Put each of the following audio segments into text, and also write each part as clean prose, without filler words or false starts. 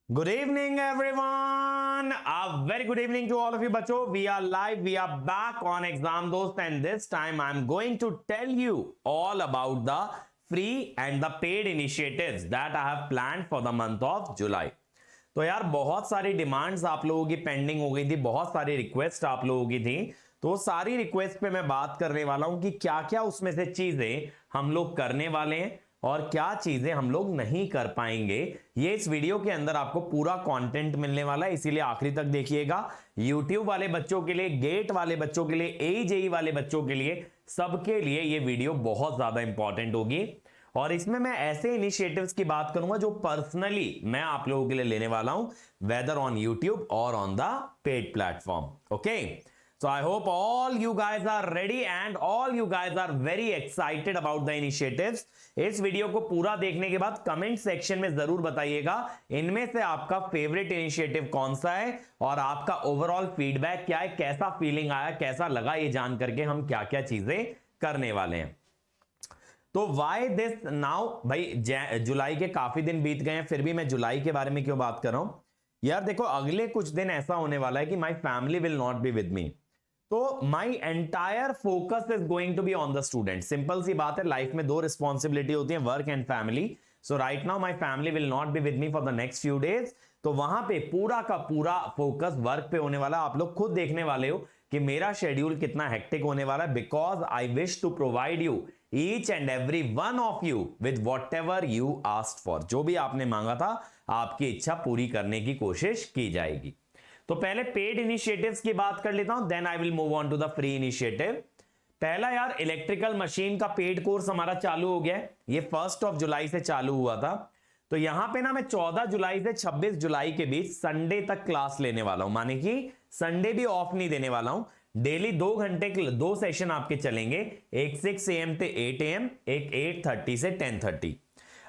Good evening, everyone. A very good evening to all of you, बच्चों. We are live. We are back on Exam Dost, and this time I'm going to tell you all about the free and the paid initiatives that I have planned for the month of July. तो यार बहुत सारी demands आप लोगों की pending हो गई थी, बहुत सारी रिक्वेस्ट आप लोगों की थी. तो सारी रिक्वेस्ट पे मैं बात करने वाला हूं कि क्या क्या उसमें से चीजें हम लोग करने वाले हैं और क्या चीजें हम लोग नहीं कर पाएंगे. ये इस वीडियो के अंदर आपको पूरा कंटेंट मिलने वाला है, इसीलिए आखिरी तक देखिएगा. YouTube वाले बच्चों के लिए, गेट वाले बच्चों के लिए, AJE वाले बच्चों के लिए, सबके लिए ये वीडियो बहुत ज्यादा इंपॉर्टेंट होगी. और इसमें मैं ऐसे इनिशिएटिव्स की बात करूंगा जो पर्सनली मैं आप लोगों के लिए लेने वाला हूं, वेदर ऑन YouTube और on the paid platform. Okay, so I hope all you guys are ready and all you guys are very excited about the initiatives. इस वीडियो को पूरा देखने के बाद कमेंट सेक्शन में जरूर बताइएगा इनमें से आपका फेवरेट इनिशिएटिव कौन सा है और आपका ओवरऑल फीडबैक क्या है, कैसा फीलिंग आया, कैसा लगा, ये जान करके हम क्या क्या चीजें करने वाले हैं. तो वाई दिस नाउ भाई, जुलाई के काफी दिन बीत गए हैं, फिर भी मैं जुलाई के बारे में क्यों बात कर रहा हूं यार. देखो, अगले कुछ दिन ऐसा होने वाला है कि my family will not be with me. तो my entire focus is going to be on the student. Simple सी बात है, लाइफ में दो रिस्पॉन्सिबिलिटी होती है, work and family. So right now my family will not be with me for the next few days. तो वहां पे पूरा का पूरा फोकस वर्क पे होने वाला. आप लोग खुद देखने वाले हो कि मेरा शेड्यूल कितना हेक्टिक होने वाला है, because I wish to provide you each and every one of you with whatever you asked for. जो भी आपने मांगा था, आपकी इच्छा पूरी करने की कोशिश की जाएगी. तो पहले पेड इनिशिएटिव्स की बात कर लेता हूं, then I will move on to the free initiative. पहला यार, इलेक्ट्रिकल मशीन का पेड कोर्स हमारा चालू हो गया है. ये 1 जुलाई से चालू हुआ था. तो यहां पे ना मैं 14 जुलाई से 26 जुलाई के बीच संडे तक क्लास लेने वाला हूं, माने कि संडे भी ऑफ नहीं देने वाला हूं. डेली 2 घंटे के 2 सेशन आपके चलेंगे, एक 6 AM से 8 AM, एक 8:30 से 10:30.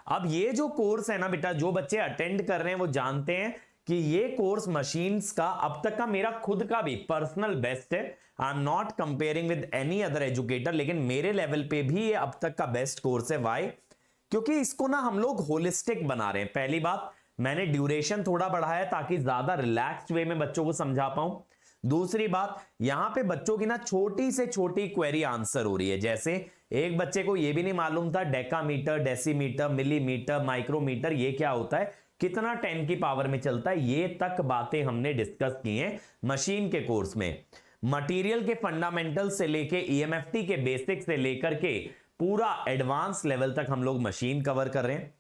अब ये जो कोर्स है ना बेटा, जो बच्चे अटेंड कर रहे हैं वो जानते हैं कि ये कोर्स मशीन्स का अब तक का मेरा खुद का भी पर्सनल बेस्ट है. I am not comparing with any other educator, लेकिन मेरे लेवल पे भी ये अब तक का बेस्ट कोर्स है. वाई? क्योंकि इसको ना हम लोग होलिस्टिक बना रहे हैं. पहली बात, मैंने ड्यूरेशन थोड़ा बढ़ाया ताकि ज्यादा रिलैक्स्ड वे में बच्चों को समझा पाऊं. दूसरी बात, यहां पे बच्चों की ना छोटी से छोटी क्वेरी आंसर हो रही है. जैसे एक बच्चे को यह भी नहीं मालूम था डेकामीटर, डेसीमीटर, मिलीमीटर, माइक्रोमीटर ये क्या होता है, कितना 10 की पावर में चलता है, ये तक बातें हमने डिस्कस की हैं मशीन के कोर्स में. मटेरियल के फंडामेंटल से लेके EMFT के बेसिक से लेकर के पूरा एडवांस लेवल तक हम लोग मशीन कवर कर रहे हैं,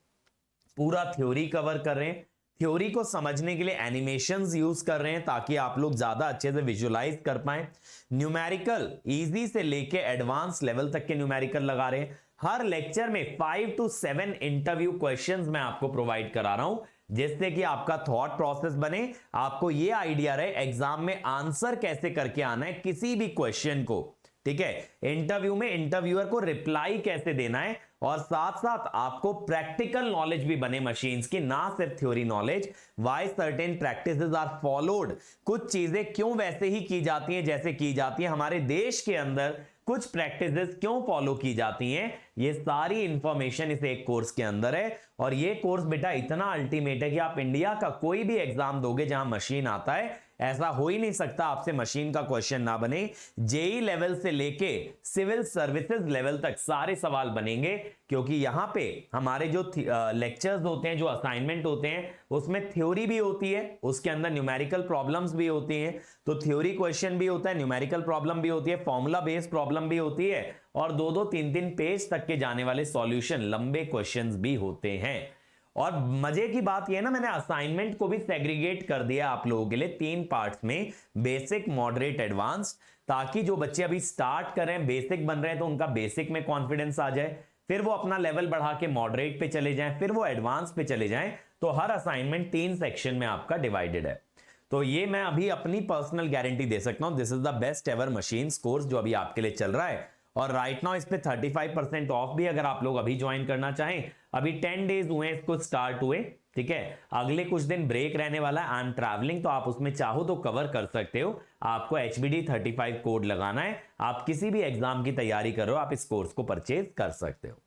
पूरा थ्योरी कवर कर रहे हैं. थ्योरी को समझने के लिए एनिमेशंस यूज कर रहे हैं ताकि आप लोग ज्यादा अच्छे से विजुलाइज कर पाएं. न्यूमेरिकल इजी से लेके एडवांस लेवल तक के न्यूमेरिकल लगा रहे हैं. हर लेक्चर में 5 to 7 इंटरव्यू क्वेश्चंस मैं आपको प्रोवाइड करा रहा हूं, जिससे कि आपका थॉट प्रोसेस बने, आपको यह आइडिया रहे एग्जाम में आंसर कैसे करके आना है किसी भी क्वेश्चन को. ठीक है, इंटरव्यू में इंटरव्यूअर को रिप्लाई कैसे देना है, और साथ साथ आपको प्रैक्टिकल नॉलेज भी बने मशीन्स की, ना सिर्फ theory knowledge. Why certain practices are followed, कुछ चीजें क्यों वैसे ही की जाती हैं जैसे की जाती है हमारे देश के अंदर, कुछ प्रैक्टिसेस क्यों फॉलो की जाती हैं, ये सारी इंफॉर्मेशन इस एक कोर्स के अंदर है. और ये कोर्स बेटा इतना अल्टीमेट है कि आप इंडिया का कोई भी एग्जाम दोगे जहां मशीन आता है, ऐसा हो ही नहीं सकता आपसे मशीन का क्वेश्चन ना बने. जेई लेवल से लेके सिविल सर्विसेज लेवल तक सारे सवाल बनेंगे, क्योंकि यहां पे हमारे जो लेक्चर्स होते हैं, जो असाइनमेंट होते हैं, उसमें थ्योरी भी होती है, उसके अंदर न्यूमेरिकल प्रॉब्लम्स भी होती हैं. तो थ्योरी क्वेश्चन भी होता है, न्यूमेरिकल प्रॉब्लम भी होती है, फॉर्मूला बेस्ड प्रॉब्लम भी होती है, और 2-2, 3-3 पेज तक के जाने वाले सॉल्यूशन, लंबे क्वेश्चंस भी होते हैं. और मजे की बात यह है ना, मैंने असाइनमेंट को भी सेग्रीगेट कर दिया आप लोगों के लिए 3 पार्ट्स में, बेसिक, मॉडरेट, एडवांस, ताकि जो बच्चे अभी स्टार्ट कर रहे हैं, बेसिक बन रहे हैं, तो उनका बेसिक में कॉन्फिडेंस आ जाए, फिर वो अपना लेवल बढ़ा के मॉडरेट पे चले जाएं, फिर वो एडवांस पे चले जाएं. तो हर असाइनमेंट 3 सेक्शन में आपका डिवाइडेड है. तो ये मैं अभी अपनी पर्सनल गारंटी दे सकता हूं, this is the best ever machines course जो अभी आपके लिए चल रहा है. और राइट नाउ इस पे 35% ऑफ भी, अगर आप लोग अभी ज्वाइन करना चाहें. अभी 10 डेज हुए इसको स्टार्ट हुए. ठीक है, अगले कुछ दिन ब्रेक रहने वाला है, आई एम ट्रैवलिंग, तो आप उसमें चाहो तो कवर कर सकते हो. आपको HBD35 कोड लगाना है. आप किसी भी एग्जाम की तैयारी कर रहे हो, आप इस कोर्स को परचेज कर सकते हो.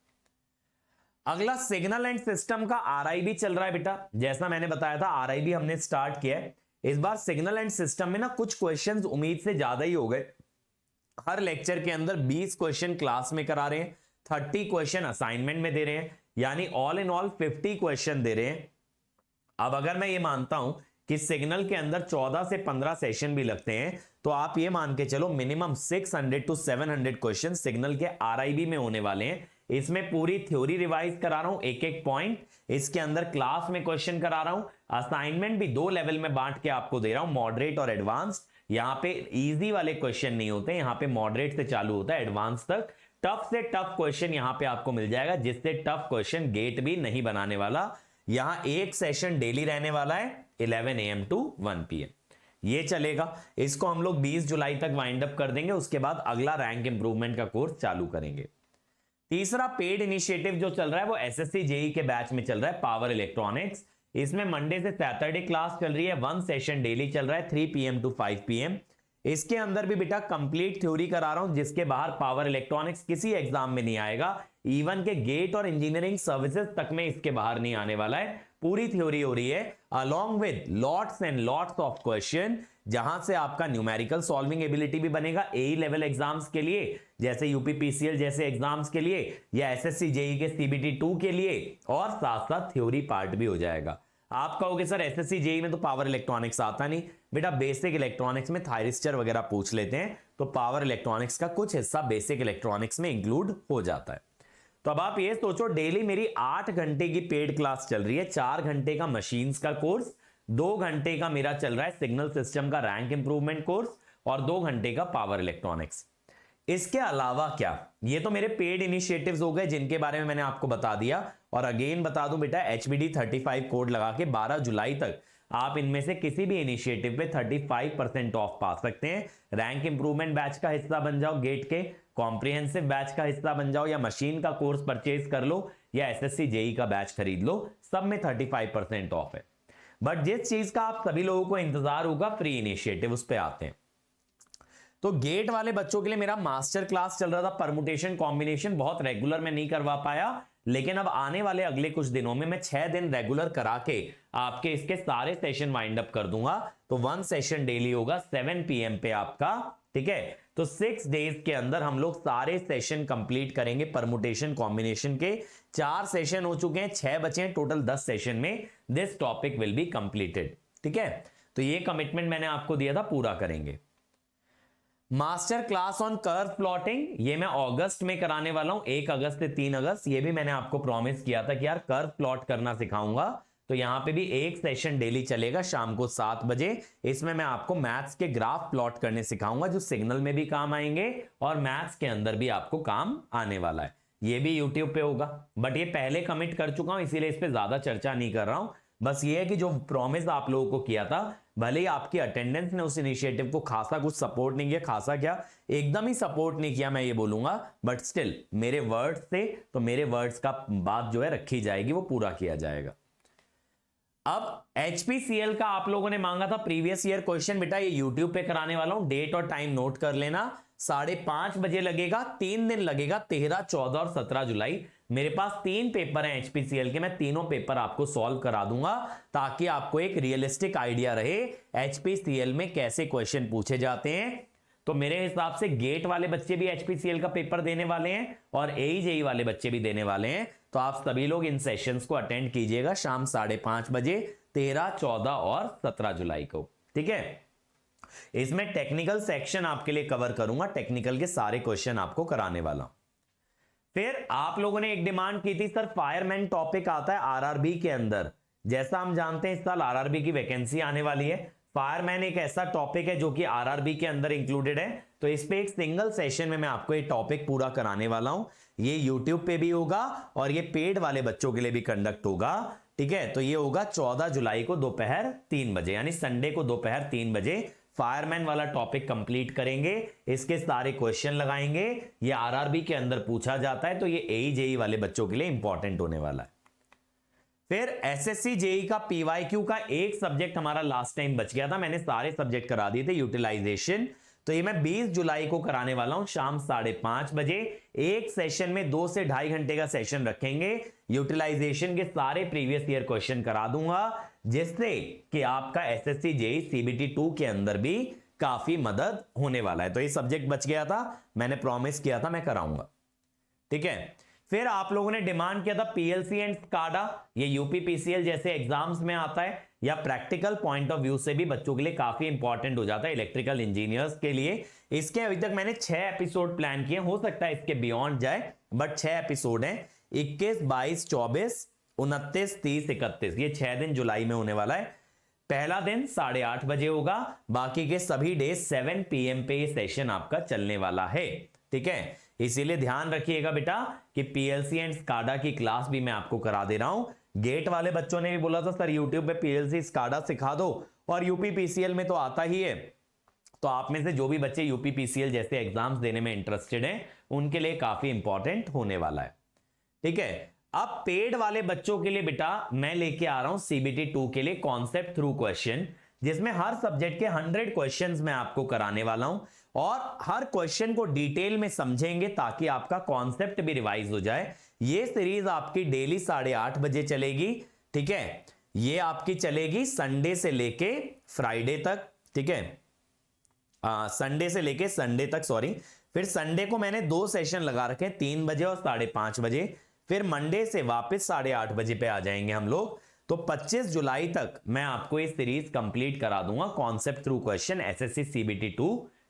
अगला सिग्नल एंड सिस्टम का आरआईबी चल रहा है बेटा। जैसा मैंने बताया था आरआईबी हमने स्टार्ट किया है। इस बार सिग्नल एंड सिस्टम में ना कुछ क्वेश्चंस उम्मीद से ज्यादा ही हो गए। हर लेक्चर के अंदर 20 क्वेश्चन क्लास में करा रहे हैं, 30 क्वेश्चन असाइनमेंट में दे रहे हैं, यानी ऑल इन ऑल 50 क्वेश्चन दे रहे हैं। अब अगर मैं ये मानता हूं कि सिग्नल के अंदर 14 से 15 सेशन भी लगते हैं, तो आप ये मान के चलो मिनिमम 600 to 700 क्वेश्चन सिग्नल के आरआईबी में होने वाले हैं। इसमें पूरी थ्योरी रिवाइज करा रहा हूं, एक एक पॉइंट इसके अंदर क्लास में क्वेश्चन करा रहा हूं। असाइनमेंट भी 2 लेवल में बांट के आपको दे रहा हूं, मॉडरेट और एडवांस। यहां पे इजी वाले क्वेश्चन नहीं होते, यहां पे मॉडरेट से चालू होता है एडवांस तक। टफ से टफ क्वेश्चन यहां पे आपको मिल जाएगा, जिससे टफ क्वेश्चन गेट भी नहीं बनाने वाला। यहां एक सेशन डेली रहने वाला है 11 AM to 1 PM, ये चलेगा। इसको हम लोग 20 जुलाई तक वाइंड अप कर देंगे, उसके बाद अगला रैंक इंप्रूवमेंट का कोर्स चालू करेंगे। तीसरा पेड इनिशिएटिव जो चल रहा है वो एसएससी जेई के बैच में चल रहा है, पावर इलेक्ट्रॉनिक्स। इसमें मंडे से सैटरडे क्लास चल रही है, 1 सेशन डेली चल रहा है 3 PM to 5 PM। इसके अंदर भी बेटा कंप्लीट थ्योरी करा रहा हूं, जिसके बाहर पावर इलेक्ट्रॉनिक्स किसी एग्जाम में नहीं आएगा। इवन के गेट और इंजीनियरिंग सर्विसेज तक में इसके बाहर नहीं आने वाला है। पूरी थ्योरी हो रही है along with lots and lots of question, जहां से आपका न्यूमेरिकल सॉल्विंग एबिलिटी भी बनेगा एई लेवल एग्जाम्स के लिए, जैसे यूपीपीसीएल जैसे एग्जाम्स के लिए, या एसएससी जेई के सीबीटी 2 के लिए, और साथ साथ थ्योरी पार्ट भी हो जाएगा। आप कहोगे सर एसएससी जेई में तो पावर इलेक्ट्रॉनिक्स आता नहीं। बेटा बेसिक इलेक्ट्रॉनिक्स में थायरिस्टर वगैरह पूछ लेते हैं, तो पावर इलेक्ट्रॉनिक्स का कुछ हिस्सा बेसिक इलेक्ट्रॉनिक्स में इंक्लूड हो जाता है। तो अब आप ये सोचो, डेली मेरी 8 घंटे की पेड क्लास चल रही है, 4 घंटे का मशीन्स का कोर्स, 2 घंटे का मेरा चल रहा है सिग्नल सिस्टम का रैंक इंप्रूवमेंट कोर्स, और 2 घंटे का पावर इलेक्ट्रॉनिक्स। इसके अलावा क्या, ये तो मेरे पेड इनिशिएटिव्स हो गए जिनके बारे में मैंने आपको बता दिया। और अगेन बता दूं बेटा, HBD 35 कोड लगा के 12 जुलाई तक आप इनमें से किसी भी इनिशिएटिव पे 35% ऑफ पा सकते हैं। रैंक इंप्रूवमेंट बैच का हिस्सा बन जाओ, गेट के कॉम्प्रिहेंसिव बैच का हिस्सा बन जाओ, या मशीन का कोर्स परचेज कर लो, या एसएससी जेई का बैच खरीद लो, सब में 35% ऑफ है। बट जिस चीज का आप सभी लोगों को इंतजार होगा, फ्री इनिशिएटिव, उस पर आते हैं। तो गेट वाले बच्चों के लिए मेरा मास्टर क्लास चल रहा था परमुटेशन कॉम्बिनेशन, बहुत रेगुलर में नहीं करवा पाया, लेकिन अब आने वाले अगले कुछ दिनों में मैं 6 दिन रेगुलर करा के आपके इसके सारे सेशन वाइंड अप कर दूंगा। तो 1 सेशन डेली होगा 7 PM पे आपका, ठीक है। तो 6 डेज के अंदर हम लोग सारे सेशन कंप्लीट करेंगे परमुटेशन कॉम्बिनेशन के। 4 सेशन हो चुके हैं, 6 बचे हैं, टोटल 10 सेशन में this topic will be completed, ठीक है। तो ये कमिटमेंट मैंने आपको दिया था, पूरा करेंगे। Master class on curve plotting, ये मैं अगस्त में कराने वाला हूं, 1 अगस्त से 3 अगस्त। ये भी मैंने आपको प्रॉमिस किया था कि यार कर्व प्लॉट करना सिखाऊंगा। तो यहां पे भी 1 सेशन डेली चलेगा शाम को 7 बजे। इसमें मैं आपको मैथ्स के ग्राफ प्लॉट करने सिखाऊंगा, जो सिग्नल में भी काम आएंगे और मैथ्स के अंदर भी आपको काम आने वाला है। ये भी यूट्यूब पे होगा, बट ये पहले कमिट कर चुका हूं, इसीलिए इस पे ज्यादा चर्चा नहीं कर रहा हूं। बस ये है कि जो प्रॉमिस आप लोगों को किया था, भले ही आपकी अटेंडेंस ने उस इनिशिएटिव को खासा कुछ सपोर्ट नहीं किया, खासा क्या एकदम ही सपोर्ट नहीं किया मैं ये बोलूंगा, बट स्टिल मेरे वर्ड्स से, तो मेरे वर्ड्स का बात जो है रखी जाएगी, वो पूरा किया जाएगा। अब HPCL का आप लोगों ने मांगा था प्रीवियस ईयर क्वेश्चन, बेटा ये यूट्यूब पे कराने वाला हूं, डेट और टाइम नोट कर लेना। 5:30 बजे लगेगा, 3 दिन लगेगा, 13, 14 और 17 जुलाई। मेरे पास 3 पेपर हैं HPCL के, मैं तीनों पेपर आपको सॉल्व करा दूंगा, ताकि आपको एक रियलिस्टिक आइडिया रहे HPCL में कैसे क्वेश्चन पूछे जाते हैं। तो मेरे हिसाब से गेट वाले बच्चे भी HPCL का पेपर देने वाले हैं, और AEJE वाले बच्चे भी देने वाले हैं। तो आप सभी लोग इन सेशंस को अटेंड कीजिएगा शाम 5:30 बजे, 13, 14 और 17 जुलाई को, ठीक है। इसमें टेक्निकल सेक्शन आपके लिए कवर करूंगा, टेक्निकल के सारे क्वेश्चन आपको कराने वाला हूं। फिर आप लोगों ने एक डिमांड की थी, सर फायरमैन टॉपिक आता है आरआरबी के अंदर। जैसा हम जानते हैं इस साल आरआरबी की वैकेंसी आने वाली है, फायरमैन एक ऐसा टॉपिक है जो कि आरआरबी के अंदर इंक्लूडेड है। तो इस पे एक सिंगल सेशन में मैं आपको ये टॉपिक पूरा कराने वाला हूं। ये यूट्यूब पे भी होगा और ये पेड वाले बच्चों के लिए भी कंडक्ट होगा, ठीक है। तो ये होगा 14 जुलाई को दोपहर 3 बजे, यानी संडे को दोपहर 3 बजे फायरमैन वाला टॉपिक कंप्लीट करेंगे। इसके सारे क्वेश्चन लगाएंगे, ये आरआरबी के अंदर पूछा जाता है, तो ये AEJE वाले बच्चों के लिए इंपॉर्टेंट होने वाला है। फिर एसएससी जेई का PYQ का एक सब्जेक्ट हमारा लास्ट टाइम बच गया था, मैंने सारे सब्जेक्ट करा दिए थे, यूटिलाइजेशन। तो ये मैं 20 जुलाई को कराने वाला हूं शाम 5:30 बजे। एक सेशन में 2 से 2.5 घंटे का सेशन रखेंगे। यूटिलाइजेशन के सारे प्रीवियस ईयर क्वेश्चन करा दूंगा, जिससे कि आपका एसएससी जेईई सीबीटी 2 के अंदर भी काफी मदद होने वाला है। तो ये सब्जेक्ट बच गया था, मैंने प्रॉमिस किया था मैं कराऊंगा, ठीक है। फिर आप लोगों ने डिमांड किया था पीएलसी एंड स्काडा, ये यूपीपीसीएल जैसे एग्जाम्स में आता है या प्रैक्टिकल पॉइंट ऑफ व्यू से भी बच्चों के लिए काफी इंपॉर्टेंट हो जाता है, इलेक्ट्रिकल इंजीनियर्स के लिए। इसके अभी तक मैंने 6 एपिसोड प्लान किए, हो सकता है इसके बियॉन्ड जाए, बट 6 एपिसोड हैं, 21, 22, 24, 29, 30, 31, ये 6 दिन जुलाई में होने वाला है। पहला दिन 8:30 बजे होगा, बाकी के सभी डे 7 PM पे ये सेशन आपका चलने वाला है, ठीक है। इसीलिए ध्यान रखिएगा बेटा कि पीएलसी एंड स्काडा की क्लास भी मैं आपको करा दे रहा हूं। गेट वाले बच्चों ने भी बोला था सर यूट्यूब पे पीएलसी स्काडा सिखा दो, और यूपीपीसीएल में तो आता ही है। तो आप में से जो भी बच्चे यूपीपीसीएल जैसे एग्जाम्स देने में इंटरेस्टेड हैं, उनके लिए काफी इंपॉर्टेंट होने वाला है, ठीक है। अब पेड वाले बच्चों के लिए बेटा मैं लेके आ रहा हूं सीबीटी 2 के लिए कॉन्सेप्ट थ्रू क्वेश्चन, जिसमें हर सब्जेक्ट के 100 क्वेश्चंस मैं आपको कराने वाला हूं, और हर क्वेश्चन को डिटेल में समझेंगे ताकि आपका कॉन्सेप्ट भी रिवाइज हो जाए। ये सीरीज आपकी डेली 8:30 बजे चलेगी, ठीक है। ये आपकी चलेगी संडे से लेके फ्राइडे तक, ठीक है, संडे से लेके संडे तक, सॉरी। फिर संडे को मैंने 2 सेशन लगा रखे, 3 बजे और 5:30 बजे। फिर मंडे से वापस 8:30 बजे पे आ जाएंगे हम लोग। तो 25 जुलाई तक मैं आपको ये सीरीज कंप्लीट करा दूंगा, concept through question SSC CBT 2,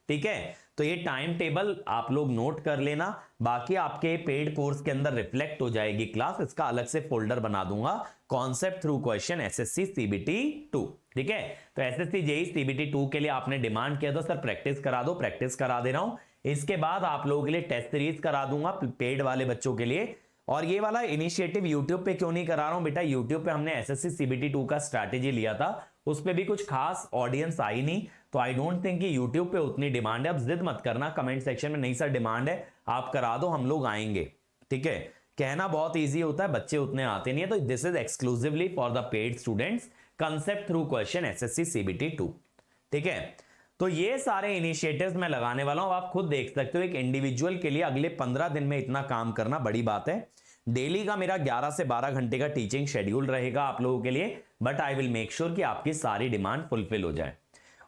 ठीक है। तो ये टाइम टेबल आप लोग नोट कर लेना, बाकी आपके पेड कोर्स के अंदर रिफ्लेक्ट हो जाएगी क्लास, इसका अलग से फोल्डर बना दूंगा, concept through question SSC CBT 2, ठीक है। तो एसएससी जेईई सीबीटी 2 के लिए आपने डिमांड किया था सर प्रैक्टिस करा दो, प्रैक्टिस करा दे रहा हूं। इसके बाद आप लोगों के लिए टेस्ट सीरीज करा दूंगा पेड वाले बच्चों के लिए। और ये वाला इनिशिएटिव यूट्यूब पे क्यों नहीं करा रहा हूं बेटा, यूट्यूब पे हमने एसएससी सीबीटी 2 का स्ट्रैटेजी लिया था, उस पे भी कुछ खास ऑडियंस आई नहीं, तो आई डोंट थिंक कि यूट्यूब पे उतनी डिमांड है। अब जिद मत करना कमेंट सेक्शन में, नहीं सर डिमांड है आप करा दो, हम लोग आएंगे, ठीक है। कहना बहुत ईजी होता है, बच्चे उतने आते नहीं है। तो this is exclusively for the paid students, concept through question SSC CBT 2, ठीक है। तो ये सारे इनिशिएटिव्स मैं लगाने वाला हूं, आप खुद देख सकते हो। एक इंडिविजुअल के लिए अगले 15 दिन में इतना काम करना बड़ी बात है। डेली का मेरा 11 से 12 घंटे का टीचिंग शेड्यूल रहेगा आप लोगों के लिए, but I will make sure कि आपकी सारी डिमांड फुलफिल हो जाए।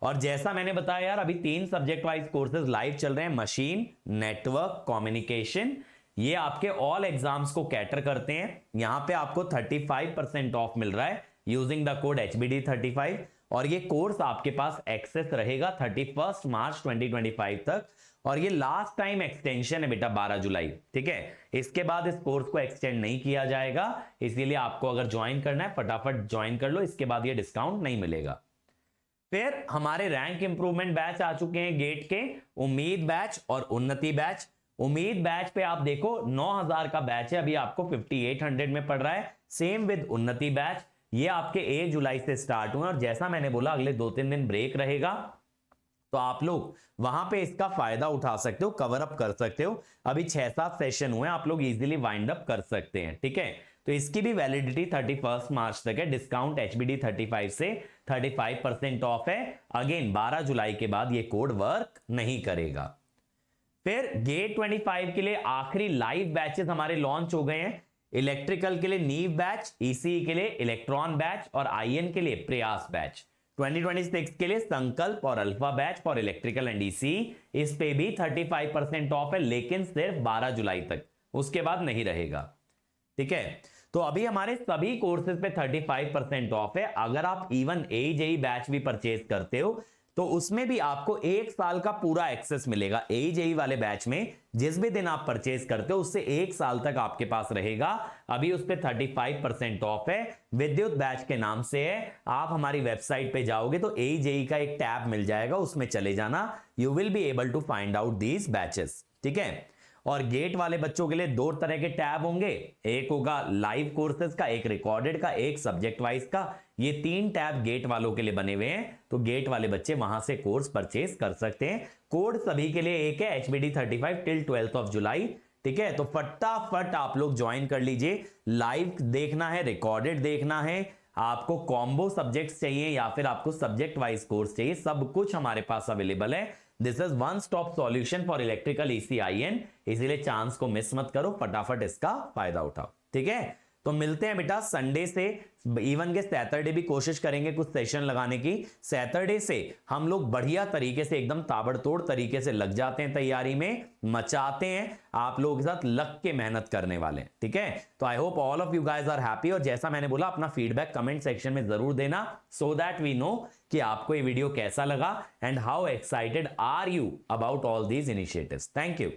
और जैसा मैंने बताया यार, अभी 3 सब्जेक्ट वाइज कोर्सेज लाइव चल रहे हैं, मशीन, नेटवर्क, कम्युनिकेशन। ये आपके ऑल एग्जाम्स को कैटर करते हैं। यहां पे आपको 35% ऑफ मिल रहा है यूजिंग द कोड HBD35, और ये कोर्स आपके पास एक्सेस रहेगा 31 मार्च 2025 तक। और ये लास्ट टाइम एक्सटेंशन है बेटा 12 जुलाई, ठीक है। इसके बाद इस कोर्स को एक्सटेंड नहीं किया जाएगा, इसीलिए आपको अगर ज्वाइन करना है फटाफट ज्वाइन कर लो, इसके बाद ये डिस्काउंट नहीं मिलेगा। फिर हमारे रैंक इंप्रूवमेंट बैच आ चुके हैं गेट के, उम्मीद बैच और उन्नति बैच। उम्मीद बैच पे आप देखो 9000 का बैच है, अभी आपको 5800 में पड़ रहा है। सेम विद उन्नति बैच, ये आपके 1 जुलाई से स्टार्ट हुए, और जैसा मैंने बोला अगले 2-3 दिन ब्रेक रहेगा, तो आप लोग वहां पे इसका फायदा उठा सकते हो, कवर अप कर सकते हो। अभी 6-7 सेशन हुए, आप लोग इजीली वाइंड अप कर सकते हैं, ठीक है। तो इसकी भी वैलिडिटी 31 मार्च तक है। डिस्काउंट HBD35 से 35% ऑफ है। अगेन 12 जुलाई के बाद ये कोड वर्क नहीं करेगा। फिर गेट 25 के लिए आखिरी लाइव बैचेस हमारे लॉन्च हो गए हैं। इलेक्ट्रिकल के लिए नीव बैच, ईसीई के लिए इलेक्ट्रॉन बैच, और आईएन के लिए प्रयास बैच। 2026 के लिए संकल्प और alpha batch for electrical and ECE, इस पे भी 35% ऑफ है, लेकिन सिर्फ 12 जुलाई तक, उसके बाद नहीं रहेगा, ठीक है। तो अभी हमारे सभी कोर्सेज पे 35% ऑफ है। अगर आप इवन AJEE बैच भी परचेज करते हो तो उसमें भी आपको 1 साल का पूरा एक्सेस मिलेगा। AJEE वाले बैच में जिस भी दिन आप परचेज करते हो उससे 1 साल तक आपके पास रहेगा। अभी उस पे 35% ऑफ है। विद्युत बैच के नाम से है, आप हमारी वेबसाइट पे जाओगे तो AJEE का एक टैब मिल जाएगा, उसमें चले जाना, you will be able to find out these batches, ठीक है। और गेट वाले बच्चों के लिए 2 तरह के टैब होंगे, एक होगा लाइव कोर्सेज का, एक रिकॉर्डेड का, एक सब्जेक्ट वाइज का। ये 3 टैब गेट वालों के लिए बने हुए हैं, तो गेट वाले बच्चे वहां से कोर्स परचेज कर सकते हैं। कोड सभी के लिए एक है, HBD35 टिल 12 जुलाई, ठीक है। तो फटाफट आप लोग ज्वाइन कर लीजिए। लाइव देखना है, रिकॉर्डेड देखना है, आपको कॉम्बो सब्जेक्ट्स चाहिए या फिर आपको सब्जेक्ट वाइज कोर्स चाहिए, सब कुछ हमारे पास अवेलेबल है। This is one stop solution for electrical ECIN, इसीलिए चांस को मिस मत करो, फटाफट इसका फायदा उठाओ, ठीक है। तो मिलते हैं बेटा संडे से, इवन के सैटरडे भी कोशिश करेंगे कुछ सेशन लगाने की। सैटरडे से हम लोग बढ़िया तरीके से, एकदम ताबड़तोड़ तरीके से लग जाते हैं तैयारी में, मचाते हैं, आप लोगों के साथ लग के मेहनत करने वाले, ठीक है। तो I hope all of you guys are happy, और जैसा मैंने बोला अपना फीडबैक कमेंट सेक्शन में जरूर देना, सो दैट वी नो कि आपको ये वीडियो कैसा लगा and how excited are you about all these initiatives. Thank you.